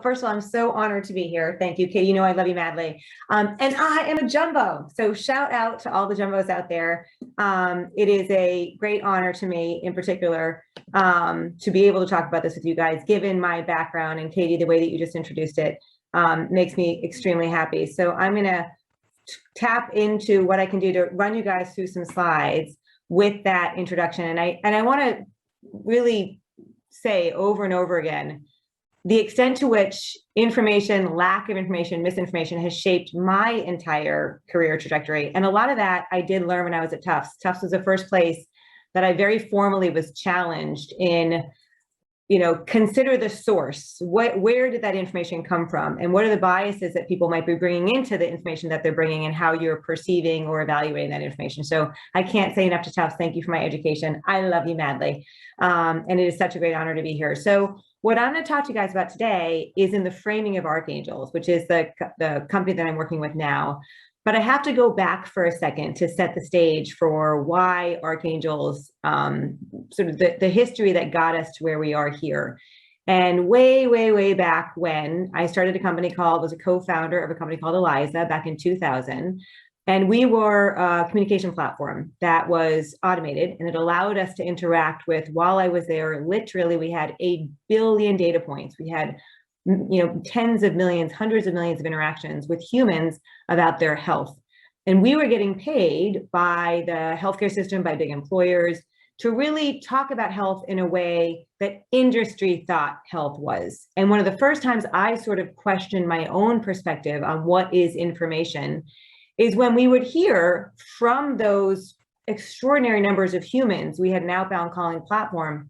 First of all, I'm so honored to be here. Thank you, Katie. You know I love you madly. And I am a jumbo. So shout out to all the jumbos out there. It is a great honor to me in particular to be able to talk about this with you guys, given my background, and Katie, the way that you just introduced it makes me extremely happy. So I'm gonna tap into what I can do to run you guys through some slides with that introduction. And I wanna really say over and over again, the extent to which information, lack of information, misinformation has shaped my entire career trajectory. And a lot of that I did learn when I was at Tufts. Tufts was the first place that I very formally was challenged in, consider the source. Where did that information come from? And what are the biases that people might be bringing into the information that they're bringing, and how you're perceiving or evaluating that information? So I can't say enough to Tufts. Thank you for my education. I love you madly. And it is such a great honor to be here. So what I'm going to talk to you guys about today is in the framing of Archangels, which is the company that I'm working with now. But I have to go back for a second to set the stage for why Archangels, sort of the history that got us to where we are here. And way, way, way back when I started a company was a co-founder of a company called Eliza back in 2000. And we were a communication platform that was automated, and it allowed us to interact with, while I was there, literally we had 8 billion data points. We had tens of millions, hundreds of millions of interactions with humans about their health. And we were getting paid by the healthcare system, by big employers, to really talk about health in a way that industry thought health was. And one of the first times I sort of questioned my own perspective on what is information is when we would hear from those extraordinary numbers of humans. We had an outbound calling platform,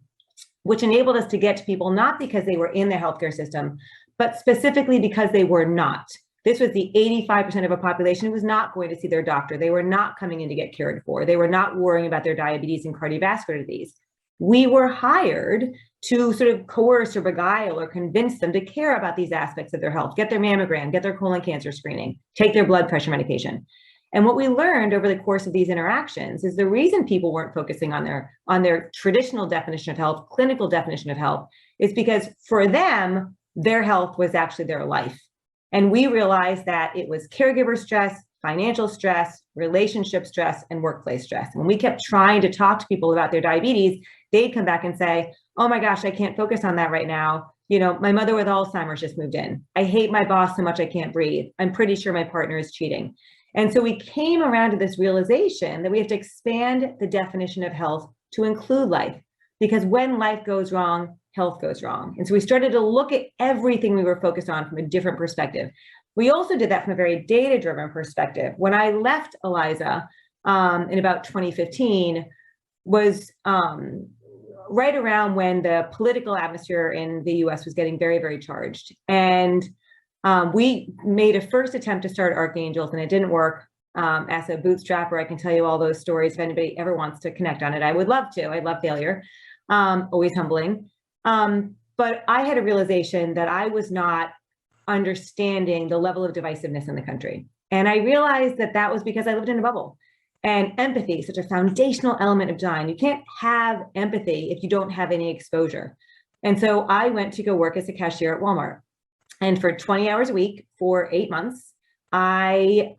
which enabled us to get to people, not because they were in the healthcare system, but specifically because they were not. This was the 85% of a population who was not going to see their doctor. They were not coming in to get cared for. They were not worrying about their diabetes and cardiovascular disease. We were hired to sort of coerce or beguile or convince them to care about these aspects of their health, get their mammogram, get their colon cancer screening, take their blood pressure medication. And what we learned over the course of these interactions is the reason people weren't focusing on their traditional definition of health, clinical definition of health, is because for them, their health was actually their life. And we realized that it was caregiver stress, financial stress, relationship stress, and workplace stress. And when we kept trying to talk to people about their diabetes, they'd come back and say, oh my gosh, I can't focus on that right now. My mother with Alzheimer's just moved in. I hate my boss so much I can't breathe. I'm pretty sure my partner is cheating. And so we came around to this realization that we have to expand the definition of health to include life, because when life goes wrong, health goes wrong. And so we started to look at everything we were focused on from a different perspective. We also did that from a very data-driven perspective. When I left Eliza in about 2015 was right around when the political atmosphere in the US was getting very, very charged. And we made a first attempt to start Archangels, and it didn't work. As a bootstrapper, I can tell you all those stories. If anybody ever wants to connect on it, I would love to. I love failure, always humbling. But I had a realization that I was not understanding the level of divisiveness in the country. And I realized that that was because I lived in a bubble. And empathy, such a foundational element of design. You can't have empathy if you don't have any exposure. And so I went to go work as a cashier at Walmart. And for 20 hours a week for 8 months, I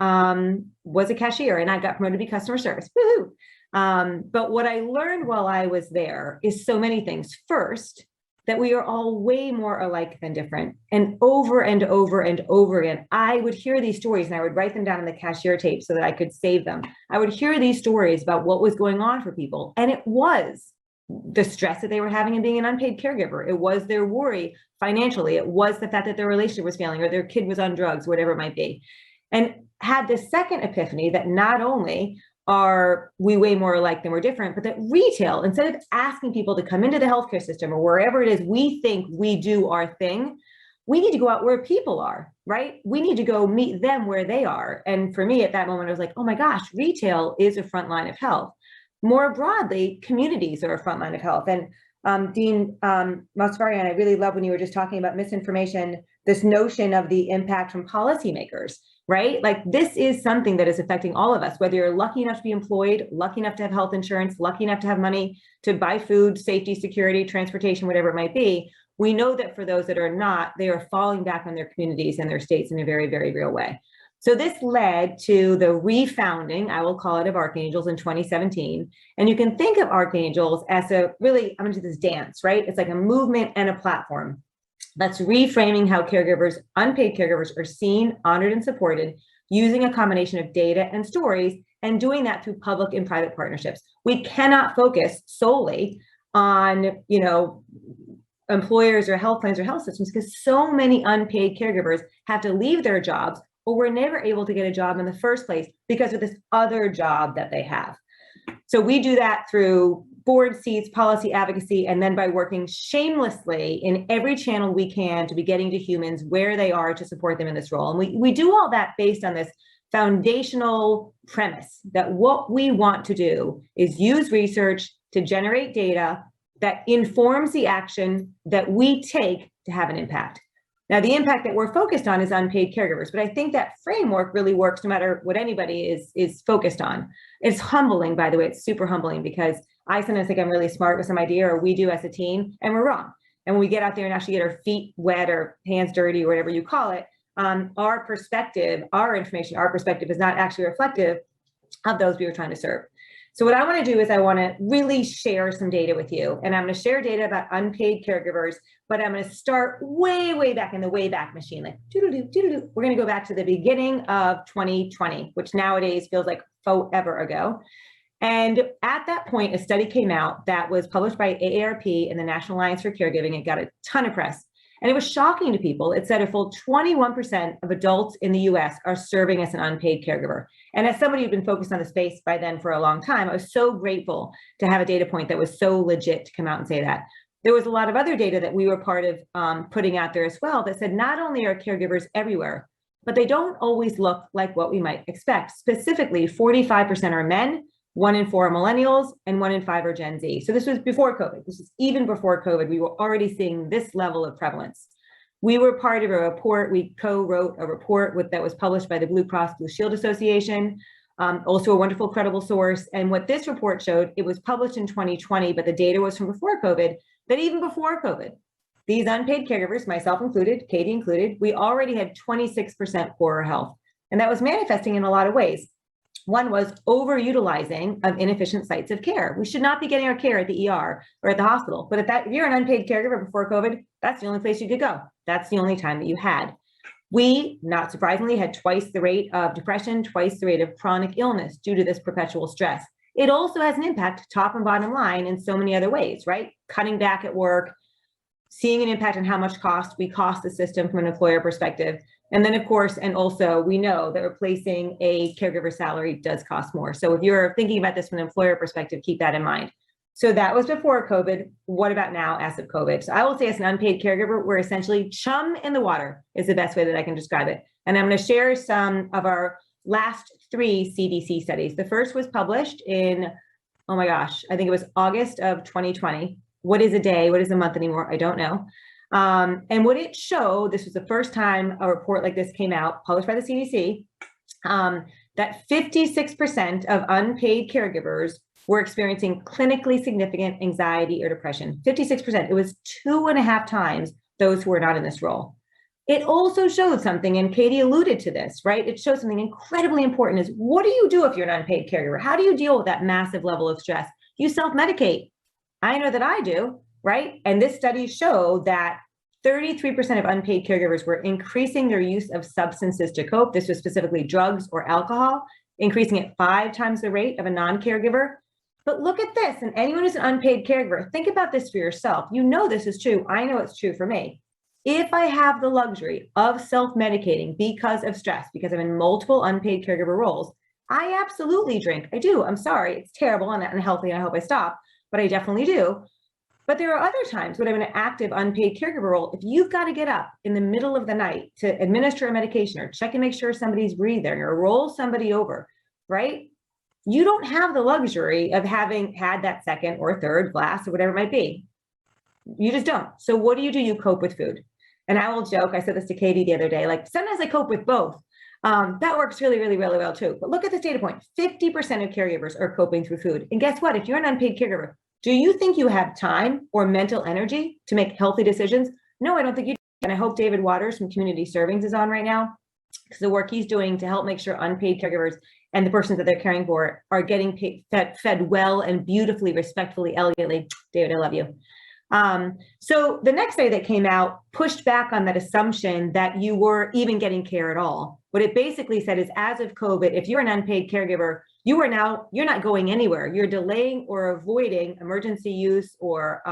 was a cashier, and I got promoted to be customer service. Woohoo! But what I learned while I was there is so many things. First, that we are all way more alike than different. And over and over and over again, I would hear these stories, and I would write them down in the cashier tape so that I could save them. I would hear these stories about what was going on for people. And it was the stress that they were having in being an unpaid caregiver. It was their worry financially. It was the fact that their relationship was failing, or their kid was on drugs, whatever it might be. And had the second epiphany that not only are we way more alike than we're different, but that retail, instead of asking people to come into the healthcare system or wherever it is we think we do our thing, we need to go out where people are, right? We need to go meet them where they are. And for me at that moment, I was like, oh my gosh, retail is a front line of health. More broadly, communities are a front line of health. And Dean Moskvarian, I really love when you were just talking about misinformation, this notion of the impact from policymakers, right? Like this is something that is affecting all of us, whether you're lucky enough to be employed, lucky enough to have health insurance, lucky enough to have money to buy food, safety, security, transportation, whatever it might be. we know that for those that are not, they are falling back on their communities and their states in a very, very real way. So this led to the refounding, I will call it, of Archangels in 2017. And you can think of Archangels as a really, I'm gonna do this dance, right? It's like a movement and a platform that's reframing how caregivers, unpaid caregivers, are seen, honored, and supported using a combination of data and stories, and doing that through public and private partnerships. We cannot focus solely on, employers or health plans or health systems, because so many unpaid caregivers have to leave their jobs, or were never able to get a job in the first place because of this other job that they have. So we do that through board seats, policy advocacy, and then by working shamelessly in every channel we can to be getting to humans where they are to support them in this role. And we do all that based on this foundational premise that what we want to do is use research to generate data that informs the action that we take to have an impact. Now, the impact that we're focused on is unpaid caregivers, but I think that framework really works no matter what anybody is focused on. It's humbling, by the way. It's super humbling, because I sometimes think I'm really smart with some idea, or we do as a team, and we're wrong. And when we get out there and actually get our feet wet or hands dirty or whatever you call it, our perspective, our information, our perspective is not actually reflective of those we were trying to serve. So what I want to do is I want to really share some data with you, and I'm going to share data about unpaid caregivers, but I'm going to start way, way back in the way back machine, like doo-doo-doo, doo-doo-doo. We're going to go back to the beginning of 2020, which nowadays feels like forever ago. And at that point, a study came out that was published by AARP and the National Alliance for Caregiving. It got a ton of press, and it was shocking to people. It said a full 21% of adults in the US are serving as an unpaid caregiver. And as somebody who'd been focused on the space by then for a long time, I was so grateful to have a data point that was so legit to come out and say that. There was a lot of other data that we were part of putting out there as well that said not only are caregivers everywhere, but they don't always look like what we might expect. Specifically, 45% are men, 1 in 4 are millennials, and 1 in 5 are Gen Z. So this was before COVID. This is even before COVID. We were already seeing this level of prevalence. We were part of a report. We co-wrote a report that was published by the Blue Cross Blue Shield Association, also a wonderful, credible source. And what this report showed, it was published in 2020, but the data was from before COVID, that even before COVID, these unpaid caregivers, myself included, Katie included, we already had 26% poorer health. And that was manifesting in a lot of ways. One was overutilizing of inefficient sites of care. We should not be getting our care at the ER or at the hospital. But if you're an unpaid caregiver before COVID, that's the only place you could go. That's the only time that you had. We, not surprisingly, had twice the rate of depression, twice the rate of chronic illness due to this perpetual stress. It also has an impact, top and bottom line, in so many other ways, right? Cutting back at work, seeing an impact on how much we cost the system from an employer perspective. And then, of course, and also we know that replacing a caregiver salary does cost more. So if you're thinking about this from an employer perspective, keep that in mind. So that was before COVID. What about now as of COVID? So I will say as an unpaid caregiver, we're essentially chum in the water is the best way that I can describe it. And I'm going to share some of our last 3 CDC studies. The first was published in, oh my gosh, I think it was August of 2020. What is a day? What is a month anymore? I don't know. And what it showed, this was the first time a report like this came out, published by the CDC, that 56% of unpaid caregivers were experiencing clinically significant anxiety or depression. 56%. It was 2.5 times those who were not in this role. It also showed something, and Katie alluded to this, right? It shows something incredibly important is, what do you do if you're an unpaid caregiver? How do you deal with that massive level of stress? You self-medicate. I know that I do, right? And this study showed that 33% of unpaid caregivers were increasing their use of substances to cope. This was specifically drugs or alcohol, increasing at 5 times the rate of a non-caregiver. But look at this, and anyone who's an unpaid caregiver, think about this for yourself. You know this is true. I know it's true for me. If I have the luxury of self-medicating because of stress, because I'm in multiple unpaid caregiver roles, I absolutely drink. I do. I'm sorry. It's terrible and unhealthy, and I hope I stop, but I definitely do. But there are other times when I'm in an active unpaid caregiver role. If you've got to get up in the middle of the night to administer a medication or check and make sure somebody's breathing or roll somebody over, right? You don't have the luxury of having had that second or third glass or whatever it might be. You just don't. So what do? You cope with food. And I will joke, I said this to Katie the other day, like sometimes I cope with both. That works really, really, really well too. But look at this data point. 50% of caregivers are coping through food. And guess what? If you're an unpaid caregiver, Do you think you have time or mental energy to make healthy decisions? No, I don't think you do. And I hope David Waters from Community Servings is on right now, because the work he's doing to help make sure unpaid caregivers and the persons that they're caring for are getting fed well and beautifully, respectfully, elegantly. David, I love you. So the next study that came out pushed back on that assumption that you were even getting care at all. What it basically said is, as of COVID, if you're an unpaid caregiver, you're not going anywhere. You're delaying or avoiding emergency use or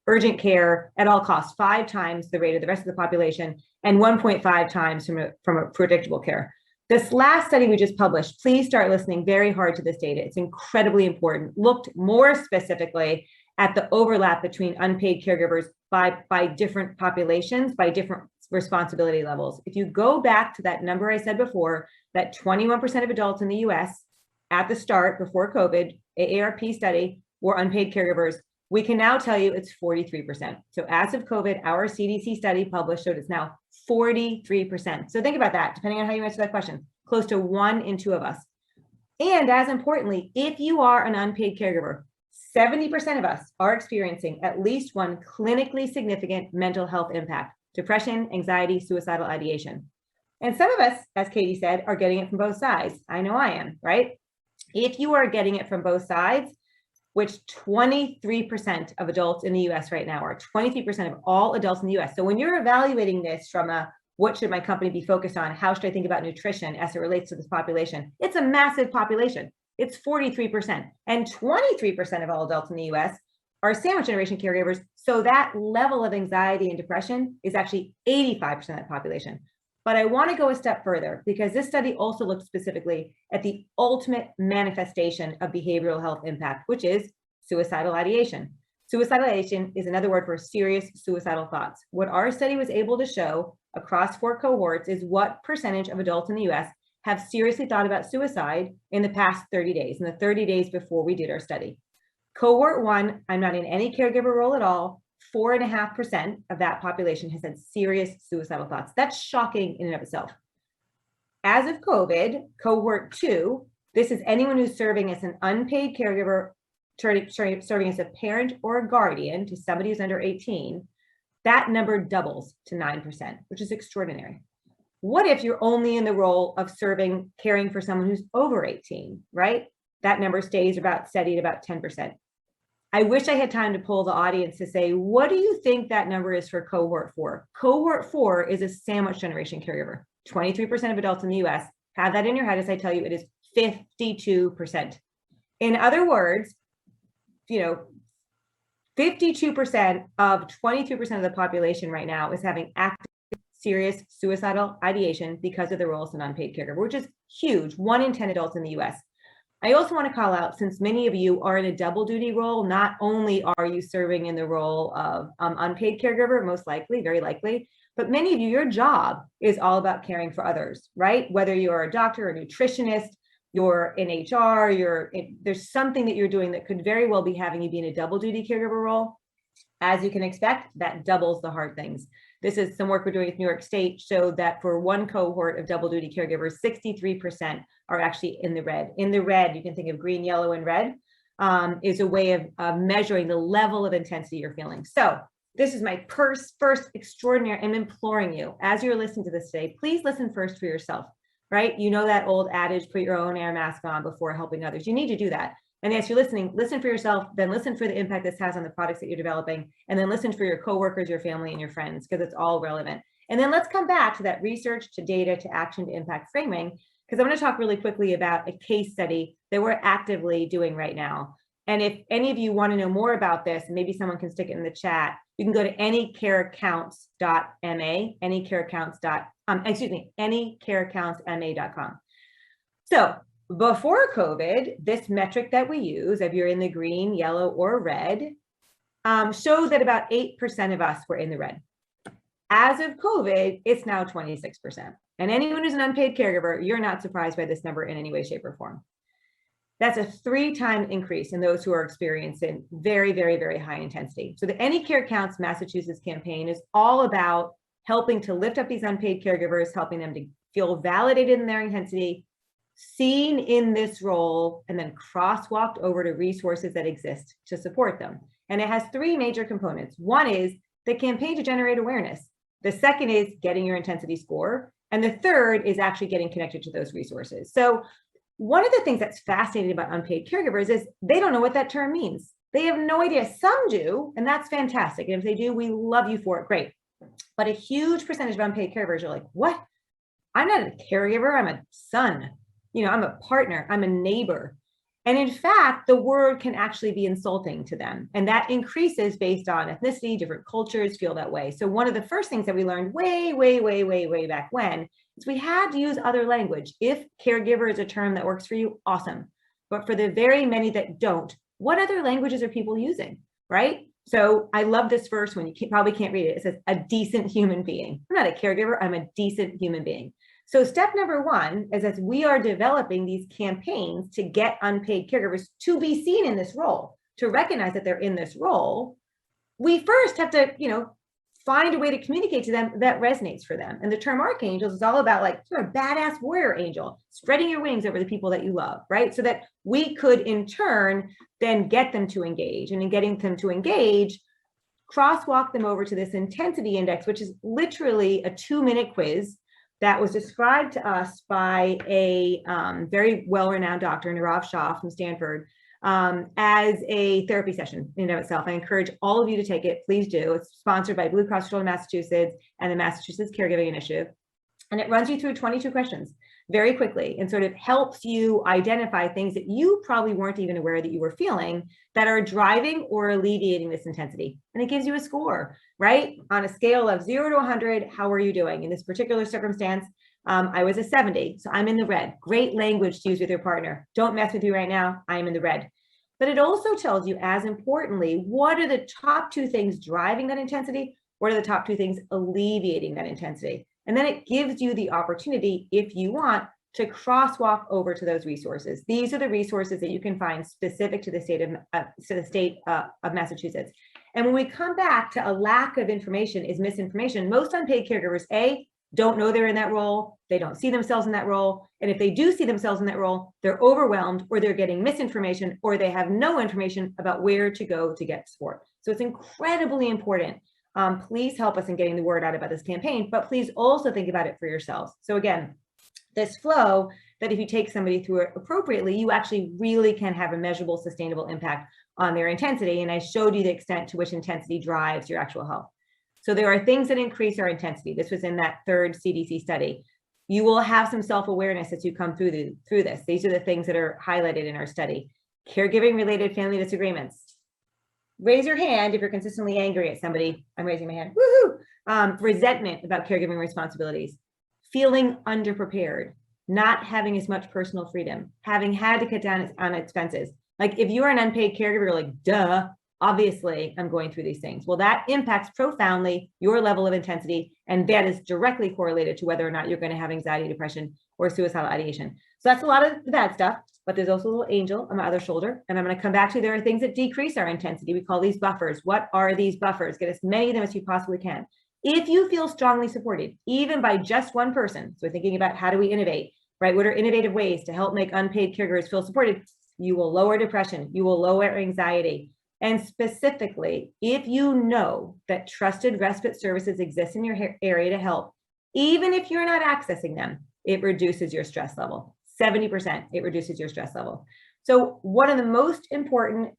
urgent care at all costs, 5 times the rate of the rest of the population and 1.5 times from a predictable care. This last study we just published, please start listening very hard to this data. It's incredibly important. Looked more specifically at the overlap between unpaid caregivers by different populations, by different responsibility levels. If you go back to that number I said before, that 21% of adults in the US at the start, before COVID, AARP study, were unpaid caregivers, we can now tell you it's 43%. So as of COVID, our CDC study published showed it's now 43%. So think about that, depending on how you answer that question, close to 1 in 2 of us. And as importantly, if you are an unpaid caregiver, 70% of us are experiencing at least one clinically significant mental health impact: depression, anxiety, suicidal ideation. And some of us, as Katie said, are getting it from both sides. I know I am, right? If you are getting it from both sides, which 23% of adults in the US right now are, 23% of all adults in the US. So when you're evaluating this from what should my company be focused on, how should I think about nutrition as it relates to this population, it's a massive population. It's 43%, and 23% of all adults in the US are sandwich generation caregivers. So that level of anxiety and depression is actually 85% of that population. But I want to go a step further, because this study also looked specifically at the ultimate manifestation of behavioral health impact, which is suicidal ideation. Suicidal ideation is another word for serious suicidal thoughts. What our study was able to show across 4 cohorts is what percentage of adults in the US have seriously thought about suicide in the past 30 days, in the 30 days before we did our study. Cohort 1, I'm not in any caregiver role at all, 4.5% of that population has had serious suicidal thoughts. That's shocking in and of itself. As of COVID, cohort 2, this is anyone who's serving as an unpaid caregiver, serving as a parent or a guardian to somebody who's under 18, that number doubles to 9%, which is extraordinary. What if you're only in the role of caring for someone who's over 18, right? That number stays about steady at about 10%. I wish I had time to poll the audience to say, what do you think that number is for cohort 4? Cohort 4 is a sandwich generation caregiver. 23% of adults in the US have that in your head as I tell you, it is 52%. In other words, 52% of 23% of the population right now is having active, serious suicidal ideation because of the role as an unpaid caregiver, which is huge, 1 in 10 adults in the US. I also want to call out, since many of you are in a double duty role, not only are you serving in the role of unpaid caregiver, most likely, very likely, but many of you, your job is all about caring for others, right? Whether you're a doctor, a nutritionist, you're in HR, there's something that you're doing that could very well be having you be in a double duty caregiver role. As you can expect, that doubles the hard things. This is some work we're doing with New York State, showed that for 1 cohort of double duty caregivers, 63% are actually in the red. In the red, you can think of green, yellow, and red, is a way of measuring the level of intensity you're feeling. So this is my first extraordinary, I'm imploring you, as you're listening to this today, please listen first for yourself, right? You know that old adage, put your own air mask on before helping others. You need to do that. And as you're listening, listen for yourself, then listen for the impact this has on the products that you're developing, and then listen for your coworkers, your family, and your friends, because it's all relevant. And then let's come back to that research, to data, to action, to impact framing, because I'm going to talk really quickly about a case study that we're actively doing right now. And if any of you want to know more about this, and maybe someone can stick it in the chat, you can go to anycareaccounts.ma, anycareaccountsma.com. So before COVID, this metric that we use, if you're in the green, yellow, or red, showed that about 8% of us were in the red. As of COVID, it's now 26%. And anyone who's an unpaid caregiver, you're not surprised by this number in any way, shape, or form. That's a 3-time increase in those who are experiencing very, very, very high intensity. So the AnyCare Counts Massachusetts campaign is all about helping to lift up these unpaid caregivers, helping them to feel validated in their intensity, seen in this role, and then crosswalked over to resources that exist to support them. And it has three major components. One is the campaign to generate awareness. The second is getting your intensity score. And the third is actually getting connected to those resources. So one of the things that's fascinating about unpaid caregivers is they don't know what that term means. They have no idea. Some do, and that's fantastic. And if they do, we love you for it. Great. But a huge percentage of unpaid caregivers are like, what? I'm not a caregiver. I'm a son. I'm a partner. I'm a neighbor. And in fact, the word can actually be insulting to them. And that increases based on ethnicity. Different cultures feel that way. So one of the first things that we learned way back when is we had to use other language. If caregiver is a term that works for you, awesome. But for the very many that don't, what other languages are people using, right? So I love this verse when you probably can't read it. It says, a decent human being. I'm not a caregiver. I'm a decent human being. So step number one is as we are developing these campaigns to get unpaid caregivers to be seen in this role, to recognize that they're in this role, we first have to, find a way to communicate to them that resonates for them. And the term archangels is all about like, you're a badass warrior angel, spreading your wings over the people that you love, right? So that we could in turn then get them to engage. And in getting them to engage, crosswalk them over to this intensity index, which is literally a 2-minute quiz that was described to us by a very well-renowned doctor, Nirav Shah from Stanford, as a therapy session in and of itself. I encourage all of you to take it. Please do. It's sponsored by Blue Cross of Massachusetts and the Massachusetts Caregiving Initiative. And it runs you through 22 questions very quickly and sort of helps you identify things that you probably weren't even aware that you were feeling that are driving or alleviating this intensity. And it gives you a score, right? On a scale of 0 to 100, how are you doing? In this particular circumstance, I was a 70, so I'm in the red. Great language to use with your partner. Don't mess with you right now. I am in the red. But it also tells you, as importantly, what are the top 2 things driving that intensity? What are the top 2 things alleviating that intensity? And then it gives you the opportunity, if you want, to crosswalk over to those resources. These are the resources that you can find specific to the state of Massachusetts. And when we come back to a lack of information is misinformation, most unpaid caregivers, A, don't know they're in that role. They don't see themselves in that role. And if they do see themselves in that role, they're overwhelmed or they're getting misinformation or they have no information about where to go to get support. So it's incredibly important. Please help us in getting the word out about this campaign, but please also think about it for yourselves. So again, this flow that if you take somebody through it appropriately, you actually really can have a measurable, sustainable impact on their intensity. And I showed you the extent to which intensity drives your actual health. So there are things that increase our intensity. This was in that 3rd CDC study. You will have some self-awareness as you come through this. These are the things that are highlighted in our study. Caregiving-related family disagreements. Raise your hand if you're consistently angry at somebody. I'm raising my hand. Woohoo! Resentment about caregiving responsibilities. Feeling underprepared. Not having as much personal freedom. Having had to cut down on expenses. Like if you are an unpaid caregiver, you're like, duh. Obviously, I'm going through these things. Well, that impacts profoundly your level of intensity, and that is directly correlated to whether or not you're going to have anxiety, depression, or suicidal ideation. So that's a lot of the bad stuff, but there's also a little angel on my other shoulder, and I'm going to come back to there are things that decrease our intensity. We call these buffers. What are these buffers? Get as many of them as you possibly can. If you feel strongly supported, even by just one person, so thinking about how do we innovate, right? What are innovative ways to help make unpaid caregivers feel supported? You will lower depression. You will lower anxiety. And specifically, if you know that trusted respite services exist in your area to help, even if you're not accessing them, it reduces your stress level. 70%, it reduces your stress level. So one of the most important,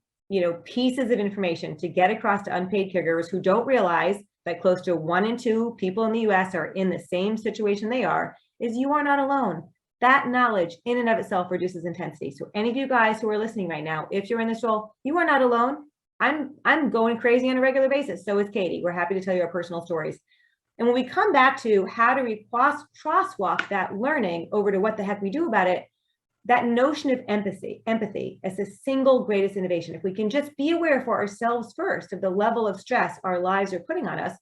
pieces of information to get across to unpaid caregivers who don't realize that close to 1 in 2 people in the US are in the same situation they are, is you are not alone. That knowledge in and of itself reduces intensity. So any of you guys who are listening right now, if you're in this role, you are not alone. I'm going crazy on a regular basis. So is Katie. We're happy to tell you our personal stories. And when we come back to how do we crosswalk that learning over to what the heck we do about it, that notion of empathy as the single greatest innovation. If we can just be aware for ourselves first of the level of stress our lives are putting on us.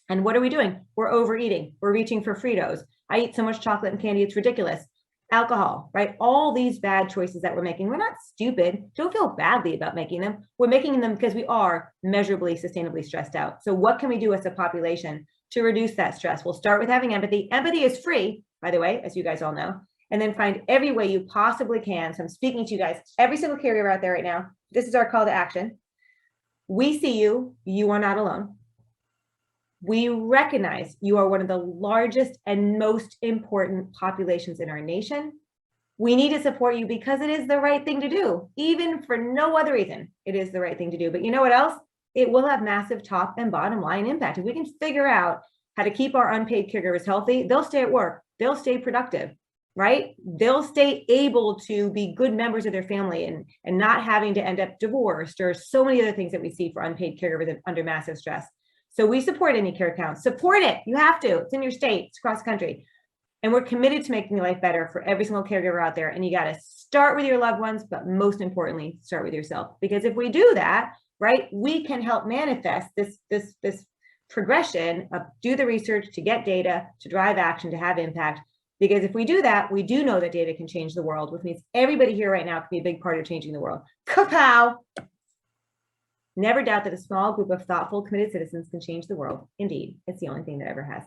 And what are we doing? We're overeating. We're reaching for Fritos. I eat so much chocolate and candy, it's ridiculous. Alcohol, right? All these bad choices that we're making, we're not stupid. Don't feel badly about making them. We're making them because we are measurably, sustainably stressed out. So what can we do as a population to reduce that stress? We'll start with having empathy. Empathy is free, by the way, as you guys all know. and then find every way you possibly can. So I'm speaking to you guys, every single caregiver out there right now. This is our call to action. We see you. You are not alone. We recognize you are one of the largest and most important populations in our nation. We need to support you because it is the right thing to do, even for no other reason. It is the right thing to do. But you know what else? It will have massive top and bottom line impact. If we can figure out how to keep our unpaid caregivers healthy, they'll stay at work, they'll stay productive, right? They'll stay able to be good members of their family and not having to end up divorced or so many other things that we see for unpaid caregivers under massive stress. So we support AnyCare accounts. Support it. You have to. It's in your state. It's across the country. And we're committed to making life better for every single caregiver out there. And you got to start with your loved ones, but most importantly, start with yourself. Because if we do that, right, we can help manifest this progression of do the research, to get data, to drive action, to have impact. Because if we do that, we do know that data can change the world, which means everybody here right now can be a big part of changing the world. Kapow! Never doubt that a small group of thoughtful, committed citizens can change the world. Indeed, it's the only thing that ever has.